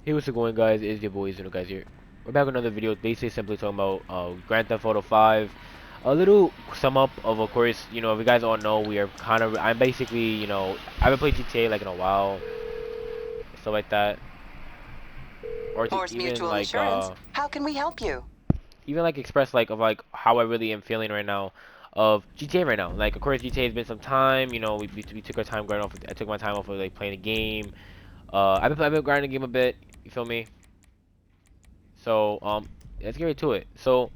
Hey, what's it going, guys? It's your boys, guys here. We're back with another video, basically simply talking about Grand Theft Auto 5. A little sum up of course, if you guys all know, we are kind of, I'm basically, I haven't played GTA like in a while, stuff like that, or to Morse even Mutual like, Insurance. How can we help you? even like express like of like how I really am feeling right now of GTA right now. Like, of course, GTA has been some time, we took our time grinding off. I took my time off of like playing the game. I've been grinding the game a bit. You feel me? So let's get right to it. So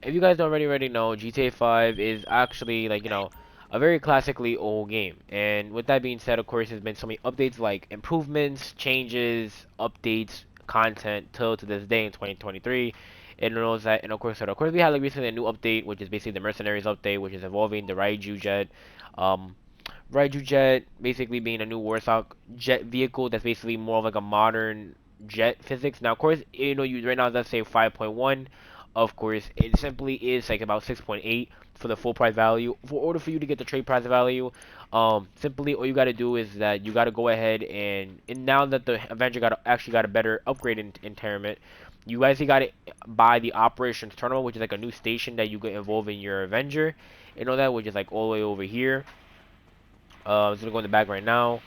if you guys don't already know, GTA 5 is actually like, a very classically old game. And with that being said, of course, there's been so many updates like improvements, changes, updates, content till to this day in 2023. And knows that, and of course, we had like recently a new update, which is basically the Mercenaries update, which is involving the Raiju jet. Um, Raiju jet basically being a new Warsaw jet vehicle that's basically more of like a modern jet physics. Now, of course, you right now it does say 5.1. Of course, it simply is like about 6.8 for the full price value. For order for you to get the trade price value, simply all you gotta do is that you gotta go ahead and now that the Avenger actually got a better upgrade in tournament, you guys gotta buy the operations terminal, which is like a new station that you get involved in your Avenger, and all that, which is like all the way over here. I'm just gonna go in the back right now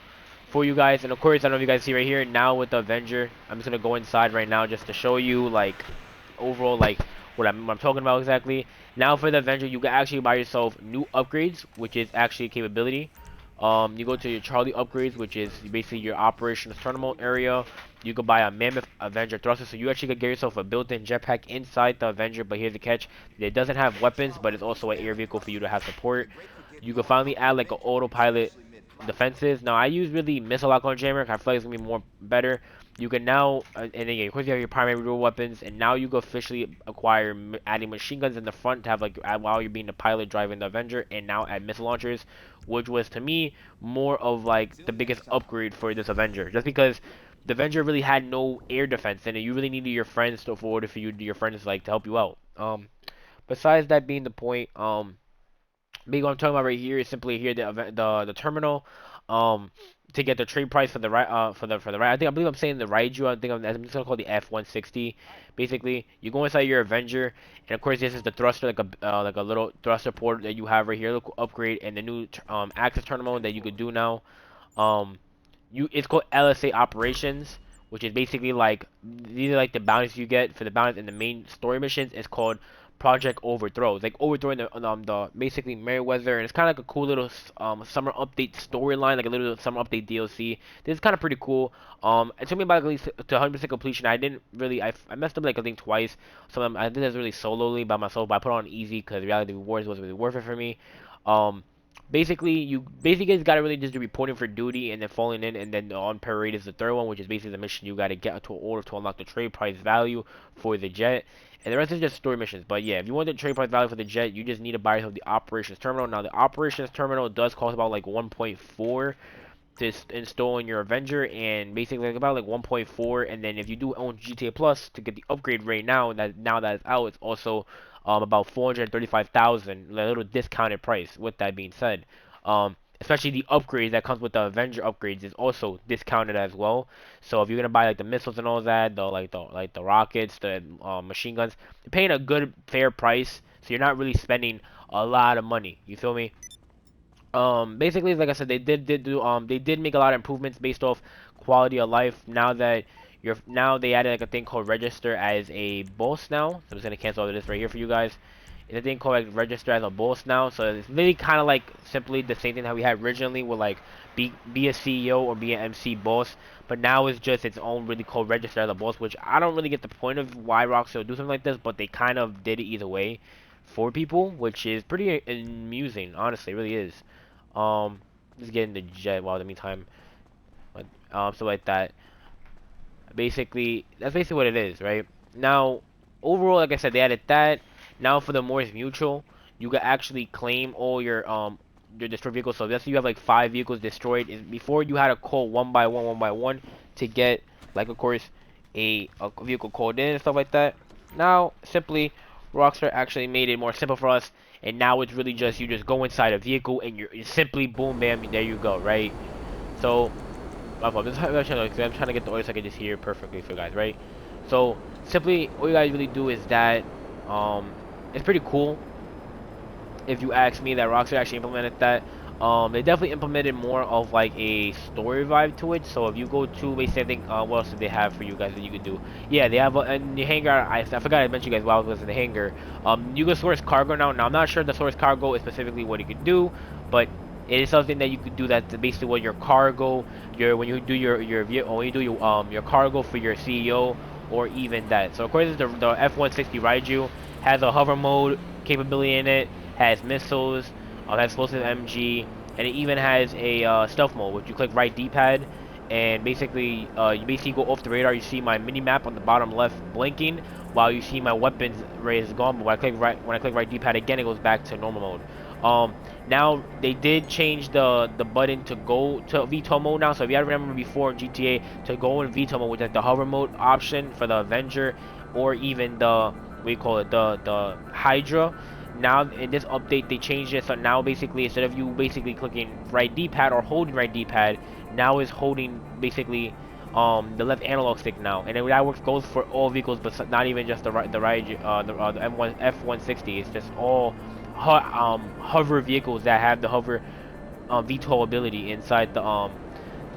for you guys, and of course, I don't know if you guys see right here now with the Avenger. I'm just gonna go inside right now just to show you like overall like what I'm talking about exactly. Now for the Avenger, you can actually buy yourself new upgrades, which is actually a capability. You go to your Charlie upgrades, which is basically your operations terminal area. You can buy a Mammoth Avenger thruster, so you actually could get yourself a built-in jetpack inside the Avenger. But here's the catch: it doesn't have weapons, but it's also an air vehicle for you to have support. You can finally add like an autopilot defenses. Now I use really missile lock on jammer. I feel like it's gonna be more better. You can now, and then yeah, of course you have your primary dual weapons, and now you can officially acquire adding machine guns in the front to have like while you're being the pilot driving the Avenger, and now add missile launchers, which was to me more of like the biggest upgrade for this Avenger, just because the Avenger really had no air defense, and you really needed your friends to for order for your friends like to help you out. Besides that being the point, big what I'm talking about right here is simply here the terminal, um, to get the trade price for the right for the right. I believe I'm saying the Raiju. I'm just gonna call the F-160. Basically, you go inside your Avenger, and of course this is the thruster, like a little thruster port that you have right here. Look, upgrade and the new access terminal that you could do now. Um, it's called LSA operations, which is basically like these are like the bounties you get for the bounties in the main story missions. It's called Project Overthrow. It's like overthrowing the basically Merryweather, and it's kind of like a cool little summer update storyline, like a little summer update DLC. This is kind of pretty cool. It took me about at least to 100% completion. I didn't really I messed up like I think twice. Some of them I did this really solely by myself, but I put on easy because reality rewards was really worth it for me. Um, you gotta really just do reporting for duty and then falling in, and then on parade is the third one, which is basically the mission you gotta get to order to unlock the trade price value for the jet. And the rest is just story missions. But yeah, if you want the trade price value for the jet, you just need to buy yourself the operations terminal. Now the operations terminal does cost about like 1.4 to install in your Avenger, and basically like about like 1.4. And then if you do own GTA Plus to get the upgrade right now that it's out, it's also about 435,000, a little discounted price. With that being said, especially the upgrades that comes with the Avenger upgrades is also discounted as well. So if you're gonna buy like the missiles and all that, the rockets, the machine guns, you're paying a good fair price. So you're not really spending a lot of money. You feel me? Basically, like I said, they did make a lot of improvements based off quality of life. Now they added like a thing called register as a boss now. So I'm just gonna cancel all of this right here for you guys. It's a thing called like register as a boss now. So it's really kind of like simply the same thing that we had originally with like be a CEO or be an MC boss. But now it's just its own really called register as a boss, which I don't really get the point of why Rockstar would do something like this, but they kind of did it either way for people, which is pretty amusing. Honestly, it really is. Um, just getting the jet while in the meantime, but so like that. Basically, that's basically what it is, right? Now, overall, like I said, they added that. Now for the Morse Mutual, you can actually claim all your destroyed vehicles. So that's you have like 5 vehicles destroyed. Before you had to call one by one to get like of course a vehicle called in and stuff like that. Now simply Rockstar actually made it more simple for us, and now it's really just you just go inside a vehicle and you're simply boom bam there you go, right? So My fault. I'm trying to get the audio so I can just hear perfectly for you guys, right? So simply, all you guys really do is that it's pretty cool if you ask me, that Rockstar actually implemented that. They definitely implemented more of like a story vibe to it. So if you go to basically, I think, what else did they have for you guys that you could do? Yeah, they have in the hangar. I forgot I mentioned you guys while I was in the hangar. You can source cargo now. Now I'm not sure the source cargo is specifically what you could do, but it is something that you could do. That's basically what your cargo, your when you do or when you do your cargo for your CEO or even that. So of course the F-160 Raiju has a hover mode capability in it, has missiles, has explosive MG, and it even has a stealth mode, which you click right D-pad, and basically you basically go off the radar. You see my mini map on the bottom left blinking, while you see my weapons array is gone. But when I click right D-pad again, it goes back to normal mode. Now they did change the button to go to VTOL mode now. So if you ever remember before in GTA to go in VTOL mode, which is like the hover mode option for the Avenger, or even the what do you call it, the Hydra. Now in this update they changed it, so now basically instead of you basically clicking right D-pad or holding right D-pad, now is holding basically the left analog stick now, and then that works goes for all vehicles, but not even just the M1 F-160. It's just all hover vehicles that have the hover VTOL ability inside the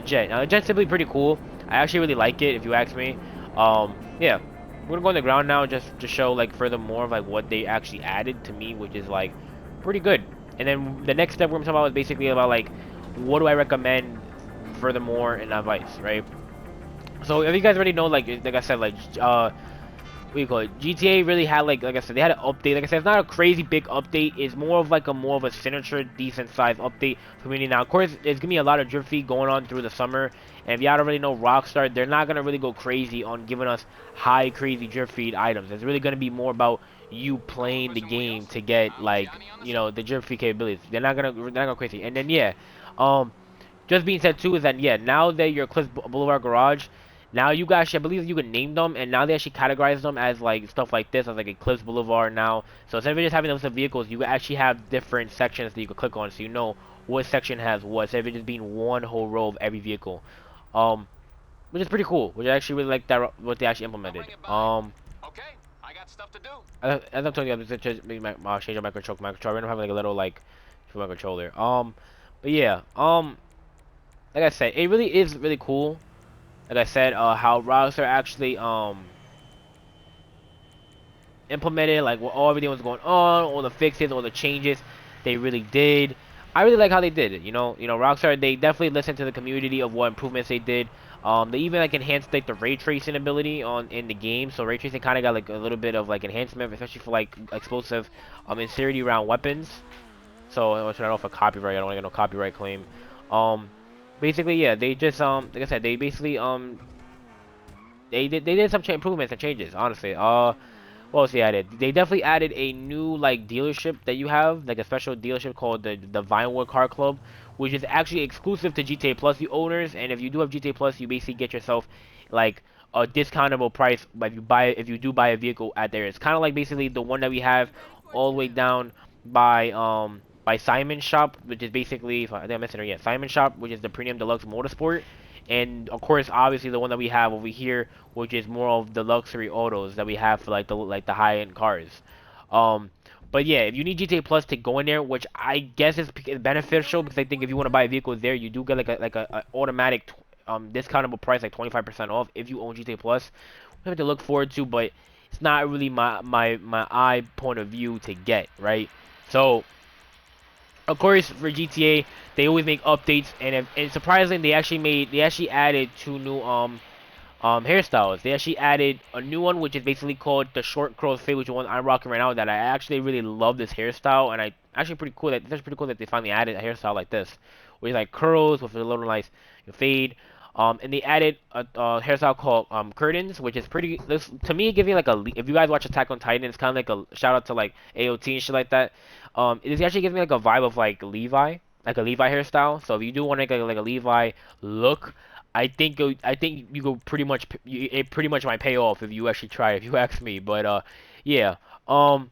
jet. Now the jet's simply pretty cool. I actually really like it if you ask me. Yeah. We're gonna go on the ground now just to show like further more of like what they actually added to me, which is like pretty good. And then the next step we're gonna talk about is basically about like what do I recommend furthermore in advice, right? So if you guys already know, like I said, what do you call it? GTA really had like I said, they had an update. Like I said, it's not a crazy big update. It's more of like a more of a signature, decent sized update for me now. Of course, there's gonna be a lot of drift feed going on through the summer, and if y'all already know Rockstar, they're not gonna really go crazy on giving us high crazy drift feed items. It's really gonna be more about you playing the game to get like the drift feed capabilities. They're not gonna go crazy. And then yeah, um. Just being said too is that yeah, now that your Cliff Boulevard Garage, now you guys, I believe you can name them, and now they actually categorize them as like stuff like this, as like a Cliffs Boulevard now. So instead of just having a list of vehicles, you actually have different sections that you can click on, so you know what section has what, instead of it just being one whole row of every vehicle. Um, which is pretty cool. Which I actually really like that what they actually implemented. As I'm telling you, I'm just gonna change my control. My controller, I don't have like a little like for my controller. But yeah. Like I said, it really is really cool. Like I said, how Rockstar actually implemented like what all everything was going on, all the fixes, all the changes they really did. I really like how they did it. Rockstar, they definitely listened to the community of what improvements they did. They even like enhanced like the ray tracing ability on in the game, so ray tracing kind of got like a little bit of like enhancement, especially for like explosive inserty round weapons. So I want to turn it off for copyright. I don't want to get no copyright claim. Um, basically, yeah, they just like I said, they basically they did some improvements and changes. Honestly, what else they added? They definitely added a new like dealership that you have, like a special dealership called the Vinewood Car Club, which is actually exclusive to GTA Plus the owners. And if you do have GTA Plus, you basically get yourself like a discountable price if you do buy a vehicle at there. It's kind of like basically the one that we have all the way down by Simon Shop, which is basically, if I think I'm missing her, yeah, Simon Shop, which is the Premium Deluxe Motorsport. And of course, obviously the one that we have over here, which is more of the luxury autos that we have for like the high end cars. Um, but yeah, if you need GTA Plus to go in there, which I guess is beneficial because I think if you want to buy a vehicle there, you do get like a automatic discountable price, like 25% off if you own GTA Plus. We have to look forward to, but it's not really my eye point of view to get right. So of course, for GTA, they always make updates, and surprisingly, they actually added two new hairstyles. They actually added a new one, which is basically called the short curls fade, which is the one I'm rocking right now. That I actually really love this hairstyle, and it's actually pretty cool that they finally added a hairstyle like this, where it's like curls with a little nice fade. And they added a hairstyle called curtains, which is pretty. This to me giving like if you guys watch Attack on Titan, it's kind of like a shout out to like AOT and shit like that. It actually gives me like a vibe of like a Levi hairstyle. So if you do want like a Levi look, I think you go pretty much it pretty much might pay off if you actually try it, if you ask me. But yeah. Um,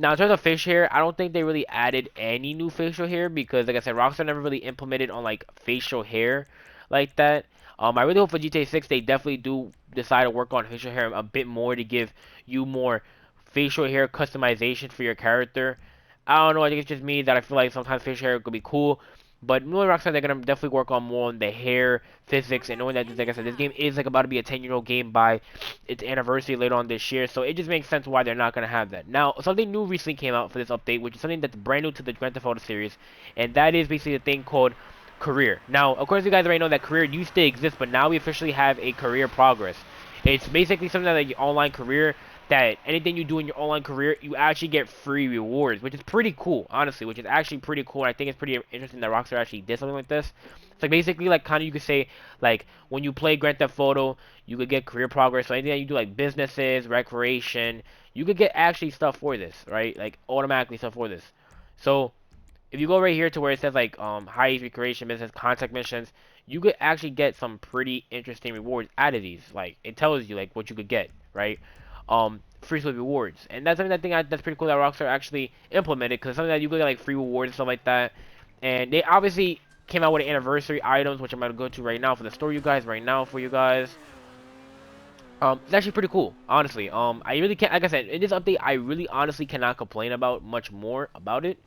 Now in terms of facial hair, I don't think they really added any new facial hair because like I said, Rockstar never really implemented on like facial hair. like that. I really hope for GTA 6 they definitely do decide to work on facial hair a bit more to give you more facial hair customization for your character. I don't know. I think it's just me that I feel like sometimes facial hair could be cool. But knowing Rockstar, they're gonna definitely work on more on the hair physics, and knowing that, like I said, this game is like about to be a 10-year-old game by its anniversary later on this year, so it just makes sense why they're not gonna have that. Now, something new recently came out for this update, which is something that's brand new to the Grand Theft Auto series, and that is basically a thing called career. Now, of course, you guys already know that career used to exist, but now we officially have a career progress. It's basically something like your online career that anything you do in your online career, you actually get free rewards, which is pretty cool, honestly, which is actually pretty cool. And I think it's pretty interesting that Rockstar actually did something like this. It's like basically like kind of you could say like when you play Grand Theft Auto, you could get career progress. So anything that you do like businesses, recreation, you could get actually stuff for this, right? Like automatically stuff for this. So if you go right here to where it says like high recreation business contact missions, you could actually get some pretty interesting rewards out of these. Like it tells you like what you could get, right? Free split rewards, and that's something I think that's pretty cool that Rockstar actually implemented because something that you could get like free rewards and stuff like that. And they obviously came out with anniversary items, which I'm gonna go to right now for the store, you guys. Right now for you guys. It's actually pretty cool, honestly. I really can't, like I said, in this update, I really honestly cannot complain about much more about it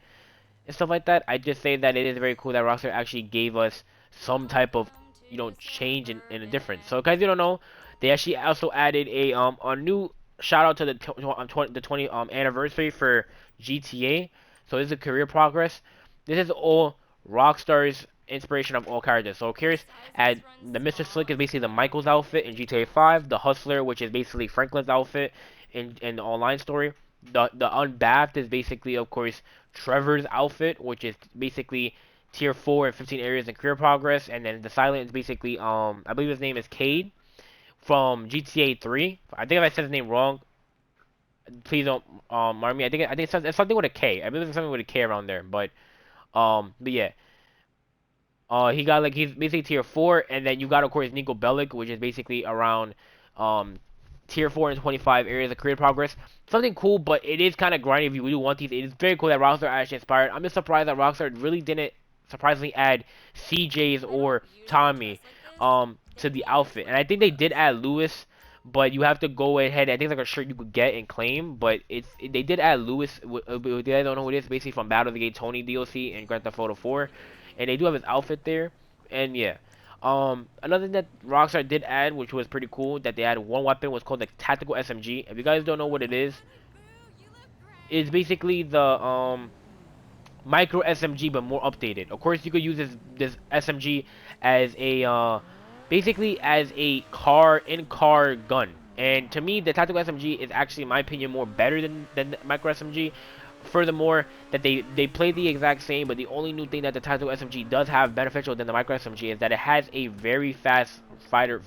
and stuff like that. I just say that it is very cool that Rockstar actually gave us some type of, change in a difference. So, guys, you don't know, they actually also added a new shout out to the 20 anniversary for GTA. So this is a career progress. This is all Rockstar's inspiration of all characters. So here's at the Mr. Slick is basically the Michael's outfit in GTA 5. The Hustler, which is basically Franklin's outfit in the online story. The Unbathed is basically, of course, Trevor's outfit, which is basically tier 4 and 15 areas in career progress, and then the Silent is basically I believe his name is Cade from GTA 3. I think if I said his name wrong, please don't mark me. It's something with a K. I believe it's something with a K around there, but yeah. He got like he's basically tier 4, and then you got of course Nico Bellic, which is basically around um tier 4 and 25 areas of career progress. Something cool, but it is kind of grindy if you really want these. It is very cool that Rockstar actually inspired. I'm just surprised that Rockstar really didn't surprisingly add CJ's or Tommy to the outfit. And I think they did add Lewis, but you have to go ahead. I think it's like a shirt you could get and claim, but they did add Lewis. If you guys don't know who it is, basically from Battle of the Gate Tony DLC in Grand Theft Auto 4, and they do have his outfit there. And yeah. Another thing that Rockstar did add, which was pretty cool, that they added one weapon was called the Tactical SMG. If you guys don't know what it is, it's basically the micro SMG but more updated. Of course, you could use this SMG as a basically as a in-car gun. And to me, the tactical SMG is actually, in my opinion, more better than the micro SMG. Furthermore, that they play the exact same, but the only new thing that the tactical SMG does have beneficial than the micro SMG is that it has a very fast fire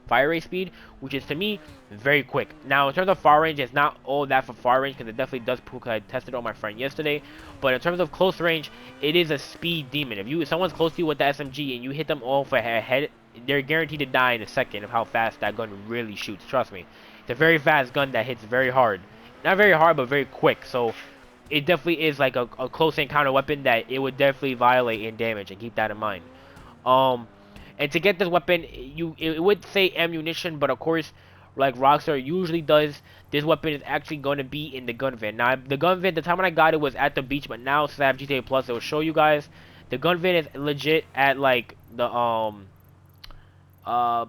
rate speed, which is to me very quick. Now, in terms of far range, it's not all that for far range because it definitely does prove. I tested it on my friend yesterday, but in terms of close range, it is a speed demon. If someone's close to you with the SMG and you hit them all for a head, they're guaranteed to die in a second of how fast that gun really shoots. Trust me, it's a very fast gun that hits very hard. Not very hard, but very quick. So it definitely is like a close encounter weapon that it would definitely violate in damage, and keep that in mind. Um, and to get this weapon, it would say ammunition, but of course, like Rockstar usually does, this weapon is actually going to be in the gun van. Now, the gun van, the time when I got it was at the beach, but now since I have GTA Plus, it will show you guys. The gun van is legit at like the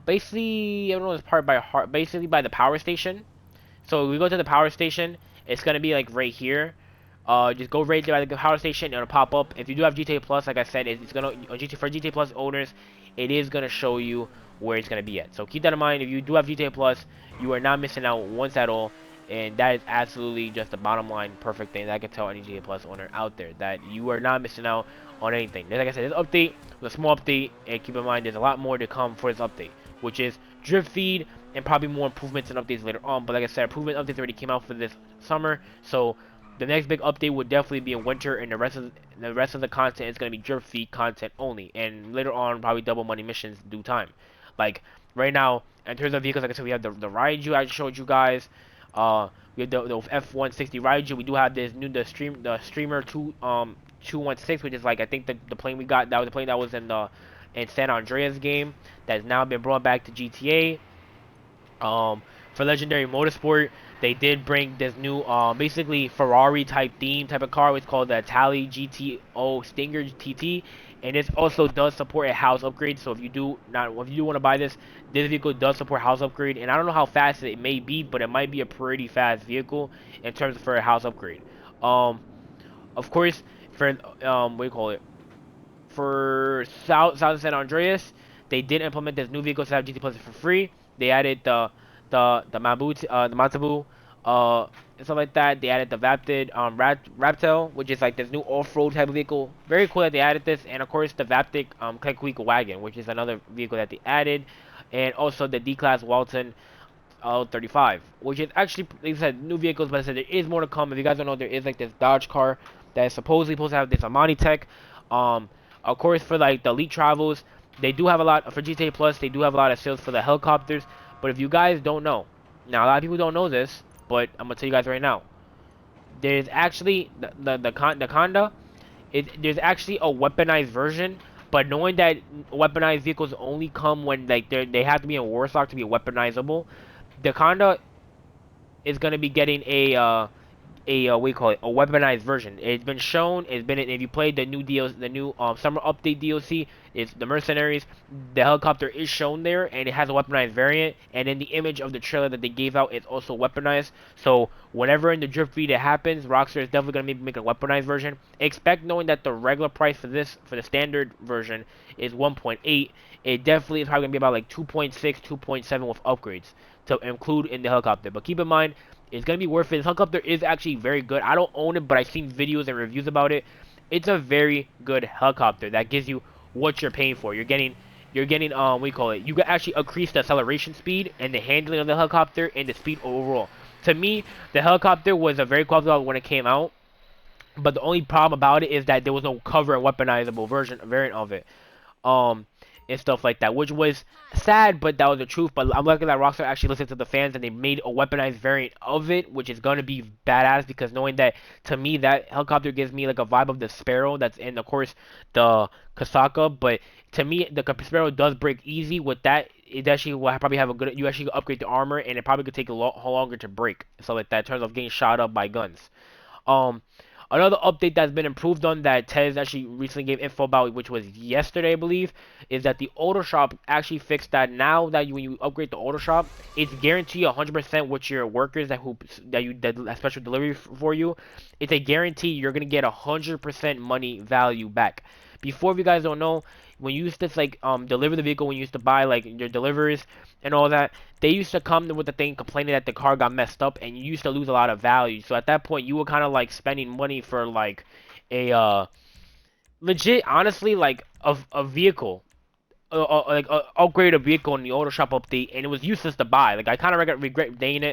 basically I don't know this part by heart, basically by the power station. So we go to the power station. It's gonna be like right here. Just go right there by the power station. It'll pop up. If you do have GTA Plus, like I said, it's gonna for GTA Plus owners, it is gonna show you where it's gonna be at. So keep that in mind. If you do have GTA Plus, you are not missing out once at all. And that is absolutely just the bottom line, perfect thing that I can tell any GTA Plus owner out there, that you are not missing out on anything. Like I said, this update was a small update, and keep in mind there's a lot more to come for this update, which is drift feed and probably more improvements and updates later on. But like I said, improvement updates already came out for this summer, so the next big update would definitely be in winter, and the rest of the content is gonna be drift feed content only, and later on probably double money missions in due time. Like right now, in terms of vehicles, like I said, we have the Raiju I just showed you guys. We have the F-160 Raiju. We do have this new the Streamer 216, which is like I think the plane we got, that was the plane that was in and San Andreas game that's now been brought back to GTA. For Legendary Motorsport, they did bring this new, basically Ferrari type theme type of car. It's called the Tally GTO Stinger TT, and this also does support a house upgrade. So if you do want to buy this, this vehicle does support house upgrade, and I don't know how fast it may be, but it might be a pretty fast vehicle in terms of for a house upgrade. Um, of course, for what do you call it? For South San Andreas, they did implement this new vehicle to have GT Plus for free. They added the Matabu, and stuff like that. They added the Vaptid Raptel, which is like this new off-road type of vehicle. Very cool that they added this, and of course the Vaptic Klekweek Wagon, which is another vehicle that they added, and also the D-Class Walton 35, which is actually, like I said, new vehicles, but I said there is more to come. If you guys don't know, there is like this Dodge car that is supposedly supposed to have this Amani tech. Um, of course, for like the elite travels, they do have a lot for GTA Plus. They do have a lot of sales for the helicopters. But if you guys don't know, now a lot of people don't know this, but I'm gonna tell you guys right now. There's actually the Conda. There's actually a weaponized version, but knowing that weaponized vehicles only come when like they have to be in Warstock to be weaponizable, the Conda is gonna be getting a what do you call it, a weaponized version. It's been shown. It's been if you played the new the new summer update DLC, it's the Mercenaries. The helicopter is shown there, and it has a weaponized variant. And in the image of the trailer that they gave out, it's also weaponized. So whenever in the drift feed it happens, Rockstar is definitely gonna make a weaponized version. Expect knowing that the regular price for this for the standard version is 1.8. It definitely is probably gonna be about like 2.6, 2.7 with upgrades to include in the helicopter. But keep in mind, it's gonna be worth it. This helicopter is actually very good. I don't own it, but I've seen videos and reviews about it. It's a very good helicopter that gives you what you're paying for. You're getting what do you call it? You can actually increase the acceleration speed and the handling of the helicopter and the speed overall. To me, the helicopter was a very quality when it came out, but the only problem about it is that there was no cover and weaponizable version variant of it. um, and stuff like that, which was sad, but that was the truth. But I'm lucky that Rockstar actually listened to the fans and they made a weaponized variant of it, which is gonna be badass because knowing that to me that helicopter gives me like a vibe of the Sparrow that's in, of course, the Kasaka. But to me, the Sparrow does break easy. With that, it actually will probably have a good. You actually upgrade the armor, and it probably could take a lot longer to break. So like that in terms of getting shot up by guns. Um, Another update that's been improved on that Tez actually recently gave info about, which was yesterday, I believe, is that the auto shop actually fixed that. Now that when you upgrade the auto shop, it's guaranteed 100% with your workers that special delivery for you. It's a guarantee you're gonna get 100% money value back. Before, if you guys don't know, when you used to like deliver the vehicle, when you used to buy like your deliveries and all that, they used to come with the thing complaining that the car got messed up, and you used to lose a lot of value. So at that point, you were kind of like spending money for like a legit, honestly, like a vehicle, like upgrade a vehicle in the auto shop update, and it was useless to buy. Like I kind of regret getting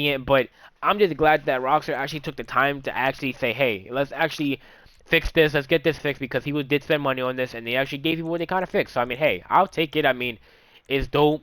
it, but I'm just glad that Rockstar actually took the time to actually say, hey, let's actually fix this, let's get this fixed, because did spend money on this, and they actually gave people what they kind of fixed. So I mean, hey, I'll take it. I mean, it's dope.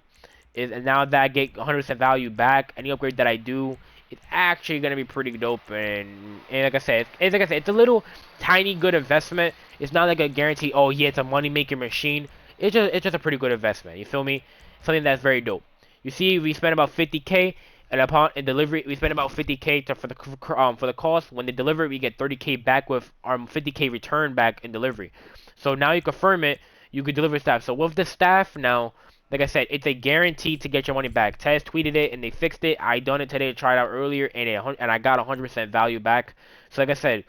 And now that I get 100% value back, any upgrade that I do, it's actually gonna be pretty dope. And like I said, it's a little tiny good investment. It's not like a guarantee. Oh yeah, it's a money making machine. It's just a pretty good investment. You feel me? Something that's very dope. You see, we spent about 50K, and upon in delivery, we spent about 50K for the cost. When they deliver, we get 30K back with our 50K return back in delivery. So now you confirm it, you could deliver staff. So with the staff now, like I said, it's a guarantee to get your money back. Tez tweeted it and they fixed it. I done it today to try it out earlier, and I got 100% value back. So like I said,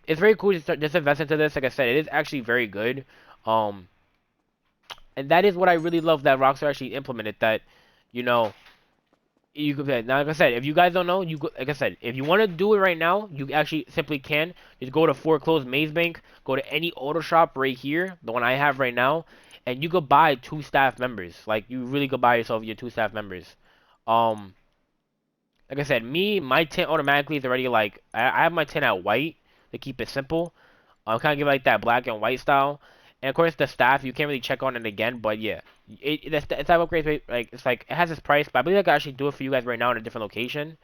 it's very cool to just invest into this. Like I said, it is actually very good. Um, and that is what I really love that Rockstar actually implemented. That, you know, you could now, like I said, if you guys don't know, like I said, if you want to do it right now, you actually simply can. Just go to Foreclosed Maze Bank, go to any auto shop right here, the one I have right now, and you could buy two staff members. Like you really could buy yourself your two staff members. Um, like I said, my tint automatically is already like I have my tint at white to keep it simple. I'm kind of give like that black and white style. And of course the staff, you can't really check on it again, but yeah, it's type of upgrades, like it's like it has its price, but I believe I can actually do it for you guys right now in a different location.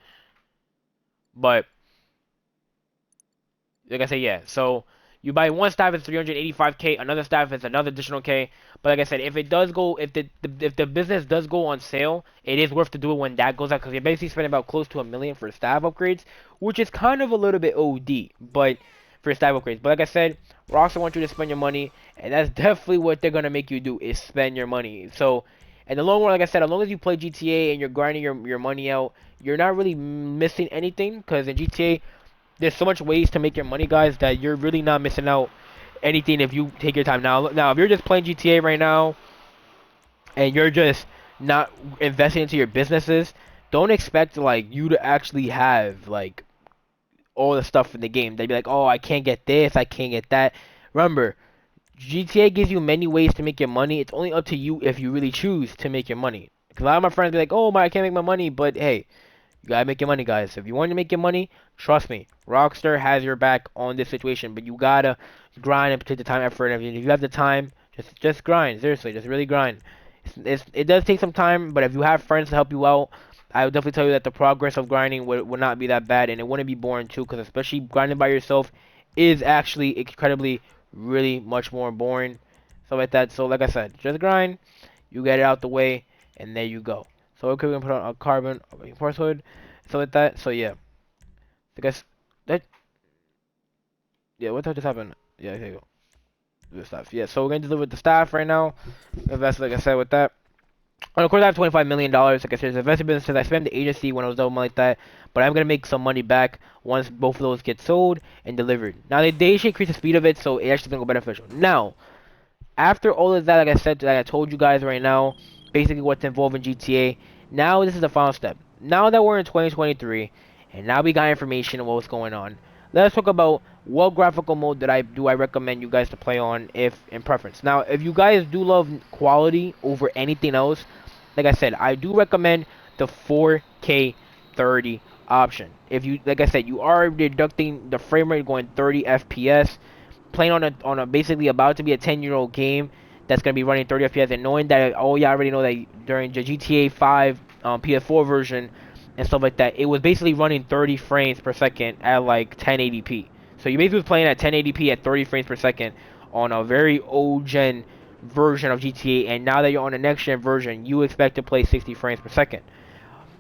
But like I said, yeah. So You buy one staff it's 385k, another staff is another additional k. But like I said, if it does go, if the business does go on sale, it is worth to do it when that goes out because you're basically spending about close to $1 million for staff upgrades, which is kind of a little bit OD, but for staff upgrades. But like I said, Rockstar wants you to spend your money, and that's definitely what they're gonna make you do is spend your money. So, in the long run, like I said, as long as you play GTA and you're grinding your money out, you're not really missing anything because in GTA there's so much ways to make your money, guys, that you're really not missing out anything if you take your time. Now, if you're just playing GTA right now and you're just not investing into your businesses, don't expect like you to actually have like all the stuff in the game. They'd be like, oh, I can't get this, I can't get that. Remember, GTA gives you many ways to make your money. It's only up to you if you really choose to make your money. Because a lot of my friends be like, oh, I can't make my money, but hey, you gotta make your money, guys. If you want to make your money, trust me, Rockstar has your back on this situation. But you gotta grind and take the time, effort, and everything. If you have the time, just grind. Seriously, just really grind. It does take some time, but if you have friends to help you out, I would definitely tell you that the progress of grinding would not be that bad, and it wouldn't be boring too. Because especially grinding by yourself is actually incredibly, really much more boring. Stuff like that. So like I said, just grind. You get it out the way, and there you go. So okay, we're gonna put on a carbon force hood, so with that. So yeah, I guess that yeah. What just happened? Yeah, here you go. The stuff. Yeah, so we're gonna deliver the staff right now. Invest, like I said, with that. And of course, I have $25 million. Like I said, it's invested businesses. I spent the agency when I was doing like that, but I'm gonna make some money back once both of those get sold and delivered. Now they should increase the speed of it, so it actually gonna go beneficial. Now, after all of that, like I said, like I told you guys right now, basically what's involved in GTA. Now this is the final step. Now that we're in 2023, and now we got information on what's going on, let's talk about what graphical mode that I recommend you guys to play on if in preference. Now, if you guys do love quality over anything else, like I said, I do recommend the 4K 30 option. If you, like I said, you are deducting the frame rate going 30 FPS playing on a basically about to be a 10-year-old game that's gonna be running 30 FPS, and knowing that yeah, I already know that during the GTA 5 PS4 version and stuff like that, it was basically running 30 frames per second at like 1080p. So you basically was playing at 1080p at 30 frames per second on a very old gen version of GTA, and now that you're on the next gen version, you expect to play 60 frames per second.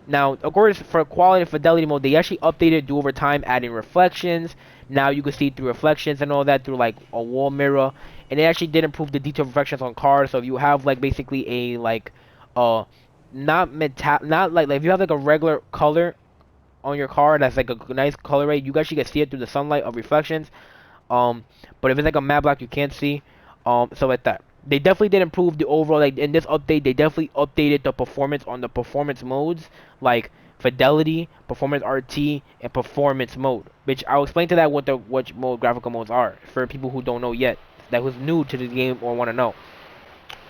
Now, of course, for quality and fidelity mode, they actually updated do over time, adding reflections. Now you can see through reflections and all that through like a wall mirror, and it actually did improve the detail reflections on cars. So if you have like basically a like not like if you have like a regular color on your car that's like a nice color rate, you actually can see it through the sunlight of reflections. Um, but if it's like a matte black, you can't see. So like that. They definitely did improve the overall. Like in this update, they definitely updated the performance on the performance modes, like fidelity, performance RT, and performance mode. Which I'll explain to that what the what mode graphical modes are for people who don't know yet, that was new to the game or want to know.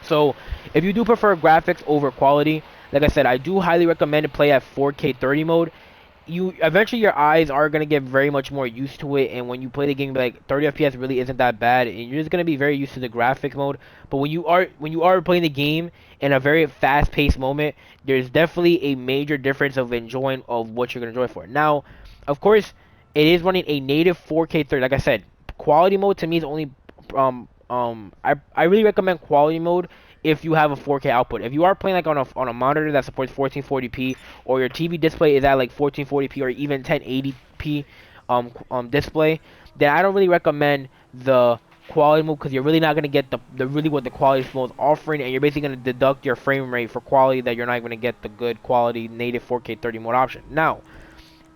So if you do prefer graphics over quality, like I said, I do highly recommend to play at 4K 30 mode. You eventually your eyes are gonna get very much more used to it, and when you play the game, like 30 FPS really isn't that bad, and you're just gonna be very used to the graphics mode. But when you are playing the game in a very fast-paced moment, there's definitely a major difference of enjoying of what you're gonna enjoy for. Now, of course, it is running a native 4K 30. Like I said, quality mode to me is only I really recommend quality mode if you have a 4K output. If you are playing like on a monitor that supports 1440p, or your TV display is at like 1440p or even 1080p display, then I don't really recommend the quality mode because you're really not gonna get the really what the quality mode is offering, and you're basically gonna deduct your frame rate for quality that you're not gonna get the good quality native 4K 30 mode option. Now,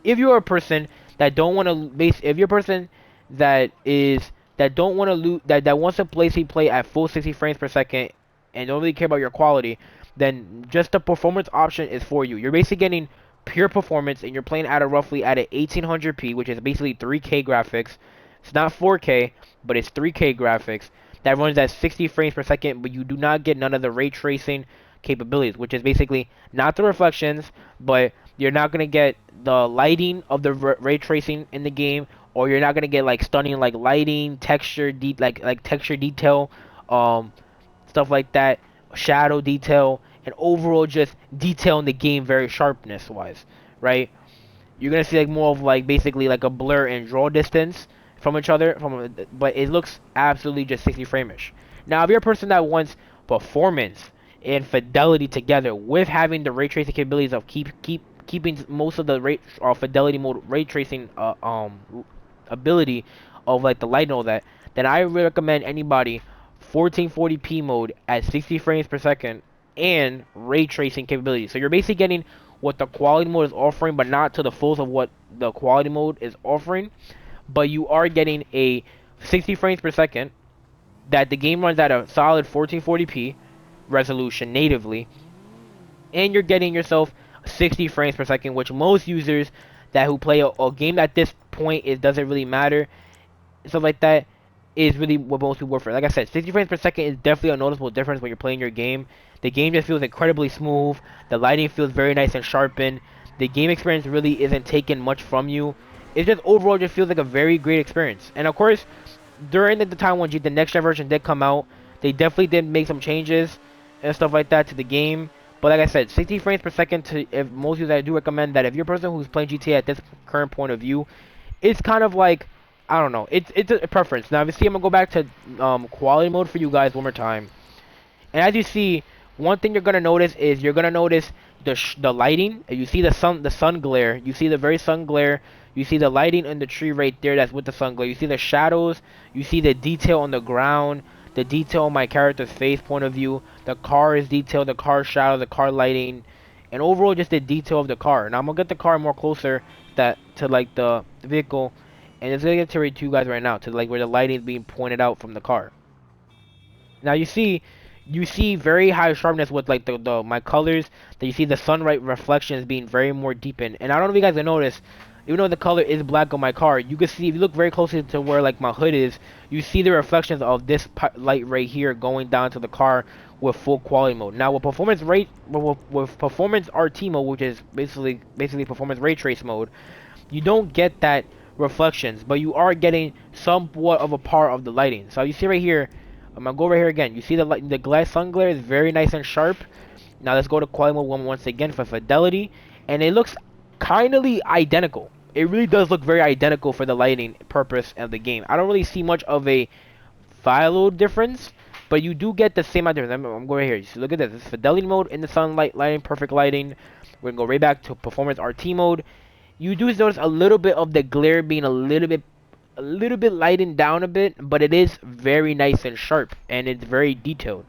if you're a person that don't want to base, if you're a person that is that don't want to lose that wants to play at full 60 frames per second and don't really care about your quality, then just the performance option is for you. You're basically getting pure performance, and you're playing at a roughly at a 1800p, which is basically 3K graphics. It's not 4K, but it's 3K graphics that runs at 60 frames per second, but you do not get none of the ray tracing capabilities, which is basically not the reflections, but you're not gonna get the lighting of the ray tracing in the game, or you're not gonna get like stunning like lighting, texture, like texture detail, um, stuff like that, shadow detail, and overall just detail in the game, very sharpness wise, right? You're gonna see like more of like basically like a blur and draw distance from each other, but it looks absolutely just 60 frame-ish. Now, if you're a person that wants performance and fidelity together with having the ray tracing capabilities of keeping most of the rate or fidelity mode ray tracing ability of like the light and all that, then I recommend anybody 1440p mode at 60 frames per second and ray tracing capability. So you're basically getting what the quality mode is offering, but not to the fullest of what the quality mode is offering. But you are getting a 60 frames per second that the game runs at a solid 1440p resolution natively, and you're getting yourself 60 frames per second, which most users that who play a game at this point it doesn't really matter, stuff like that, is really what most people work for. Like I said, 60 frames per second is definitely a noticeable difference when you're playing your game. The game just feels incredibly smooth. The lighting feels very nice and sharpened. The game experience really isn't taking much from you. It just overall just feels like a very great experience. And of course, during the time when the next gen version did come out, they definitely did make some changes and stuff like that to the game. But like I said, 60 frames per second. To if most of you, I do recommend that if you're a person who's playing GTA at this current point of view, it's kind of like, I don't know. It's a preference. Now, if you see, I'm gonna go back to quality mode for you guys one more time. And as you see, one thing you're gonna notice is you're gonna notice the lighting. You see the sun glare. You see the very sun glare. You see the lighting in the tree right there. That's with the sun glare. You see the shadows. You see the detail on the ground. The detail on my character's face point of view. The car is detailed. The car shadow. The car lighting. And overall, just the detail of the car. Now I'm gonna get the car more closer that to like the vehicle, and it's gonna get to you guys right now to like where the lighting is being pointed out from the car. Now you see very high sharpness with like the my colors. That you see the sunlight reflections being very more deepened. And I don't know if you guys have noticed, even though the color is black on my car, you can see if you look very closely to where like my hood is, you see the reflections of this light right here going down to the car with full quality mode. Now with with performance RT mode, which is basically performance ray trace mode, you don't get that reflections, but you are getting somewhat of a part of the lighting. So you see right here, I'm gonna go right here again. You see the light, the glass sun glare is very nice and sharp. Now let's go to quality mode once again for fidelity, and it looks kindly identical. It really does look very identical for the lighting purpose of the game. I don't really see much of a file load difference, but you do get the same amount of difference. I'm going right here. You see, look at this. This is fidelity mode in the sunlight lighting, perfect lighting. We're gonna go right back to performance RT mode. You do notice a little bit of the glare being a little bit lightened down a bit, but it is very nice and sharp and it's very detailed.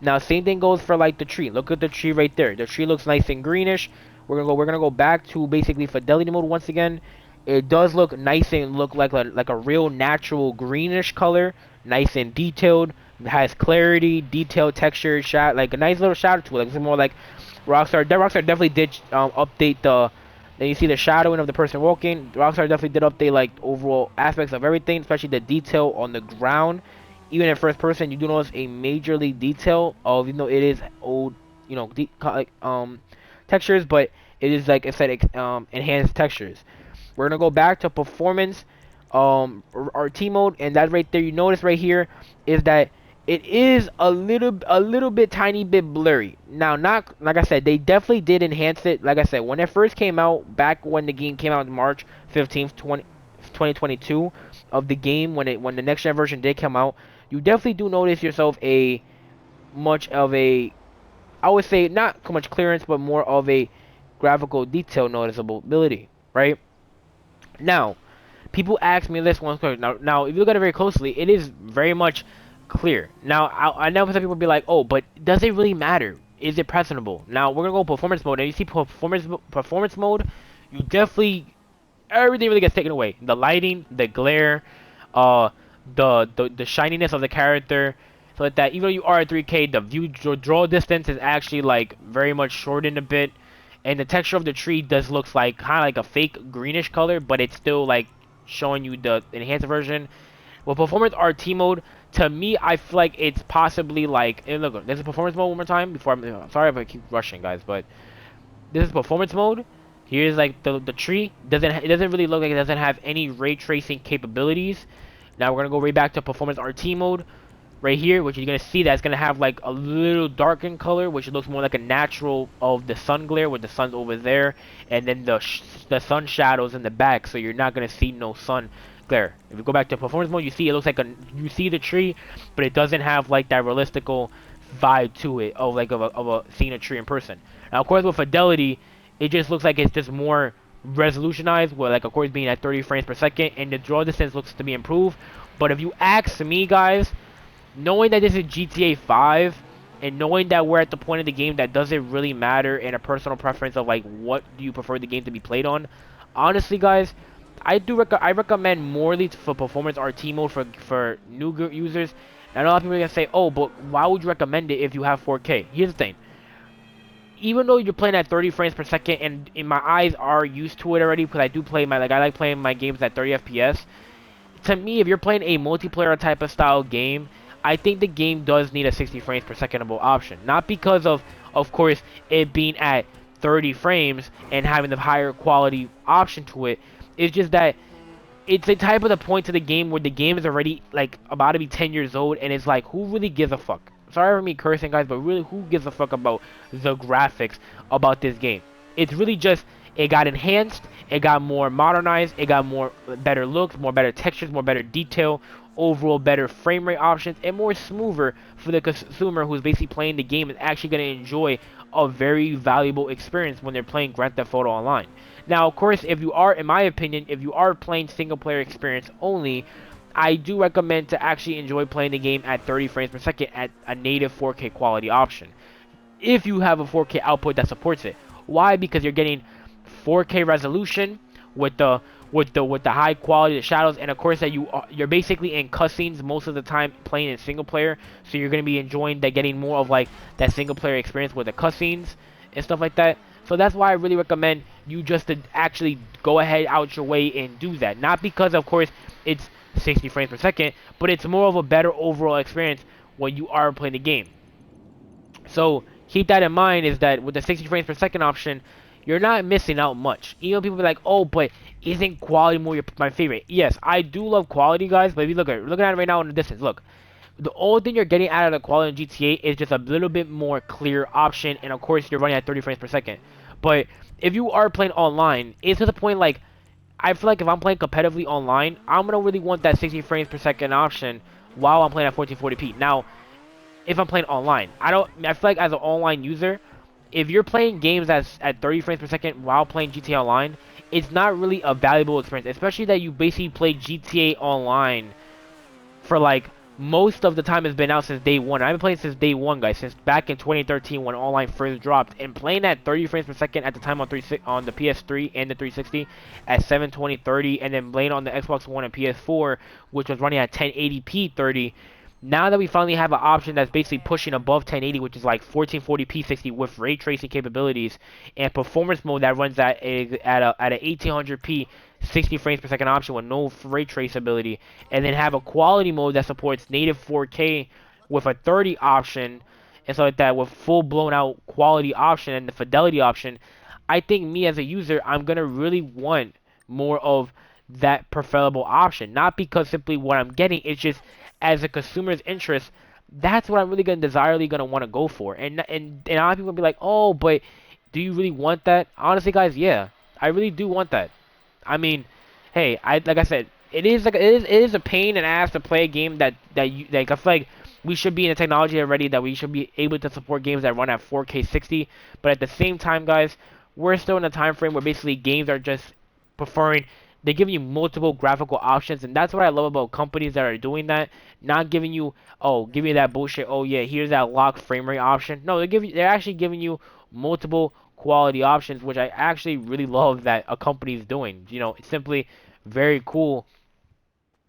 Now same thing goes for like the tree. Look at the tree right there. The tree looks nice and greenish. We're gonna go back to basically fidelity mode once again. It does look nice and look like a real natural greenish color, nice and detailed. It has clarity, detailed texture, shot like a nice little shadow to it. Like it's more like Rockstar definitely did update the. Then you see the shadowing of the person walking. Rockstar definitely did update like overall aspects of everything, especially the detail on the ground. Even in first person, you do notice a majorly detail of, even though it is old, textures, but it is like I said, enhanced textures. We're gonna go back to performance, RT mode, and that right there, you notice right here is that it is a little bit tiny bit blurry. Now, not like I said, they definitely did enhance it. Like I said, when it first came out, back when the game came out in March 15th, 2022 of the game, when the next gen version did come out, you definitely do notice yourself a much of a, I would say not so much clearance, but more of a graphical detail noticeability, right? Now, people ask me this one question. Now, if you look at it very closely, it is very much clear. Now, I know some people be like, oh, but does it really matter? Is it presentable? Now, we're gonna go performance mode, and you see performance mode, you definitely everything really gets taken away. The lighting, the glare, uh, the shininess of the character, so like that. Even though you are at 3K, the draw distance is actually like very much shortened a bit, and the texture of the tree does looks like kind of like a fake greenish color, but it's still like showing you the enhanced version. With performance RT mode, to me, I feel like it's possibly like, and look, there's a performance mode one more time before I'm sorry if I keep rushing, guys, but this is performance mode. Here's like the tree. It doesn't really look like it doesn't have any ray tracing capabilities. Now we're gonna go right back to performance RT mode right here, which you're gonna see that's gonna have like a little darkened color, which looks more like a natural of the sun glare, where the sun's over there, and then the sun shadows in the back, so you're not gonna see no sun glare. If you go back to performance mode, you see it looks like you see the tree, but it doesn't have like that realistical vibe to it of like of a seeing a tree in person. Now, of course, with fidelity, it just looks like it's just more resolutionized, where like of course being at 30 frames per second, and the draw distance looks to be improved. But if you ask me, guys, knowing that this is GTA 5 and knowing that we're at the point of the game that doesn't really matter in a personal preference of like what do you prefer the game to be played on, honestly, guys, I recommend morely for performance RT mode for new users. And a lot of people are gonna say, oh, but why would you recommend it if you have 4K? Here's the thing. Even though you're playing at 30 frames per second, and in my eyes are used to it already, because I do play my I like playing my games at 30 FPS. To me, if you're playing a multiplayer type of style game, I think the game does need a 60 frames per secondable option. Not because of course, it being at 30 frames and having the higher quality option to it. It's just that it's the type of the point to the game where the game is already like about to be 10 years old, and it's like, who really gives a fuck? Sorry for me cursing, guys, but really, who gives a fuck about the graphics about this game? It's really just it got enhanced, it got more modernized, it got more better looks, more better textures, more better detail, overall better frame rate options, and more smoother for the consumer who's basically playing the game and actually going to enjoy a very valuable experience when they're playing Grand Theft Auto Online. Now, of course, if you are, in my opinion, if you are playing single player experience only, I do recommend to actually enjoy playing the game at 30 frames per second at a native 4K quality option. If you have a 4K output that supports it. Why? Because you're getting 4K resolution with the high quality of shadows, and of course that you're basically in cutscenes most of the time playing in single player, so you're gonna be enjoying that, getting more of like that single player experience with the cutscenes and stuff like that. So that's why I really recommend you just to actually go ahead out your way and do that. Not because of course it's 60 frames per second, but it's more of a better overall experience when you are playing the game. So keep that in mind, is that with the 60 frames per second option, you're not missing out much. Even people be like, oh, but isn't quality more my favorite? Yes, I do love quality, guys, but if you looking at it right now in the distance, look. The only thing you're getting out of the quality in GTA is just a little bit more clear option, and of course you're running at 30 frames per second. But if you are playing online, it's to the point like, I feel like if I'm playing competitively online, I'm gonna really want that 60 frames per second option while I'm playing at 1440p. Now, if I'm playing online. I feel like as an online user, if you're playing games that's at 30 frames per second while playing GTA Online, it's not really a valuable experience, especially that you basically play GTA Online for like most of the time it's been out since day one. I've been playing since day one, guys, since back in 2013 when online first dropped, and playing at 30 frames per second at the time on the PS3 and the 360 at 720 30, and then playing on the Xbox One and PS4, which was running at 1080p 30. Now that we finally have an option that's basically pushing above 1080, which is like 1440p 60 with ray tracing capabilities, and performance mode that runs at a 1800p 60 frames per second option with no ray traceability, and then have a quality mode that supports native 4K with a 30 option and stuff like that, with full blown out quality option and the fidelity option. I think me as a user, I'm gonna really want more of that preferable option. Not because simply what I'm getting, it's just as a consumer's interest, that's what I'm really gonna desirely gonna want to go for. And a lot of people will be like, oh, but do you really want that? Honestly, guys, yeah, I really do want that. I mean, hey, like I said, it is a pain in the ass to play a game that you like. I feel like we should be in the technology already that we should be able to support games that run at 4K 60. But at the same time, guys, we're still in a time frame where basically games are just preferring. They give you multiple graphical options, and that's what I love about companies that are doing that. Not giving you, oh, give me that bullshit. Oh yeah, here's that locked frame rate option. No, they're actually giving you multiple quality options, which I actually really love that a company is doing. It's simply very cool,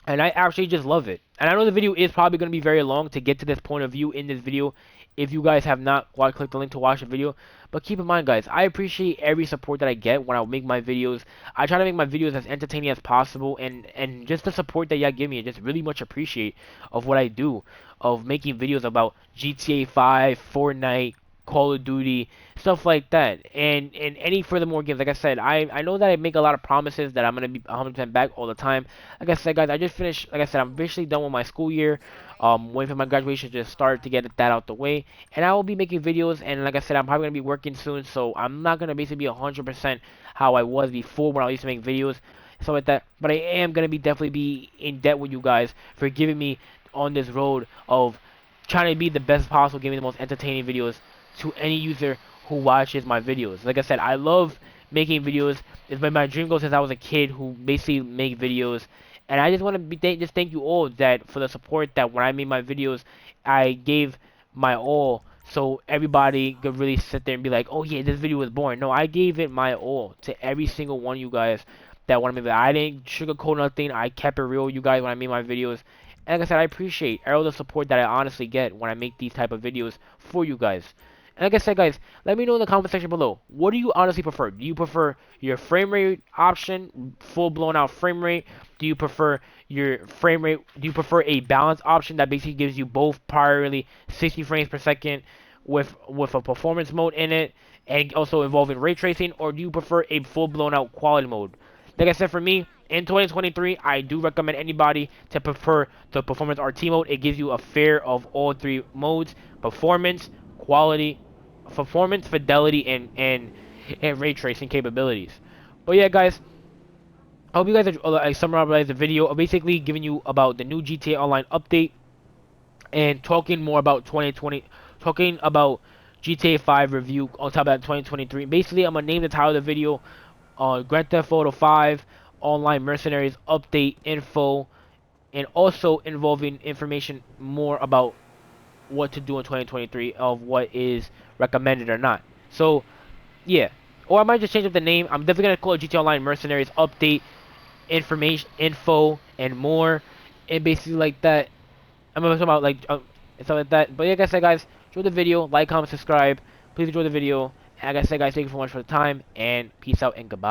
and I actually just love it. And I know the video is probably going to be very long to get to this point of view in this video. If you guys have not clicked the link to watch the video, but keep in mind, guys, I appreciate every support that I get when I make my videos. I try to make my videos as entertaining as possible, and just the support that y'all give me, I just really much appreciate of what I do, of making videos about GTA 5, Fortnite, Call of Duty, stuff like that, and any furthermore games. Like I said, I know that I make a lot of promises that I'm gonna be 100% back all the time. Like I said, guys, I just finished. Like I said, I'm officially done with my school year. Waiting for my graduation to start to get that out the way, and I will be making videos. And like I said, I'm probably gonna be working soon, so I'm not gonna basically be 100% how I was before when I used to make videos. stuff like that. But I am gonna be definitely be in debt with you guys for giving me on this road of trying to be the best possible, giving the most entertaining videos to any user who watches my videos. Like I said, I love making videos. It's been my dream goal since I was a kid who basically make videos. And I just want to just thank you all that for the support that when I made my videos, I gave my all. So everybody could really sit there and be like, "Oh yeah, this video was boring." No, I gave it my all to every single one of you guys that want to make. I didn't sugarcoat nothing. I kept it real, with you guys, when I made my videos. And like I said, I appreciate all the support that I honestly get when I make these type of videos for you guys. And like I said, guys, let me know in the comment section below. What do you honestly prefer? Do you prefer your frame rate option, full blown out frame rate? Do you prefer your frame rate? Do you prefer a balance option that basically gives you both primarily 60 frames per second with a performance mode in it and also involving ray tracing, or do you prefer a full blown out quality mode? Like I said, for me, in 2023, I do recommend anybody to prefer the performance RT mode. It gives you a fair of all three modes: performance, quality, performance, fidelity, and ray tracing capabilities. But yeah, guys, I hope you guys I summarized the video, basically giving you about the new GTA Online update and talking more about 2020, talking about GTA 5 review on top of that 2023. Basically, I'm gonna name the title of the video Grand Theft Auto 5 Online Mercenaries update info, and also involving information more about what to do in 2023 of what is recommended or not. So yeah, or I might just change up the name. I'm definitely gonna call it GTA Online Mercenaries update information, info, and more, and basically like that. I'm gonna talk about like and stuff like that. But yeah, like I said, guys, enjoy the video, like, comment, subscribe. Please enjoy the video. And like I said, guys, thank you so much for the time, and peace out and goodbye.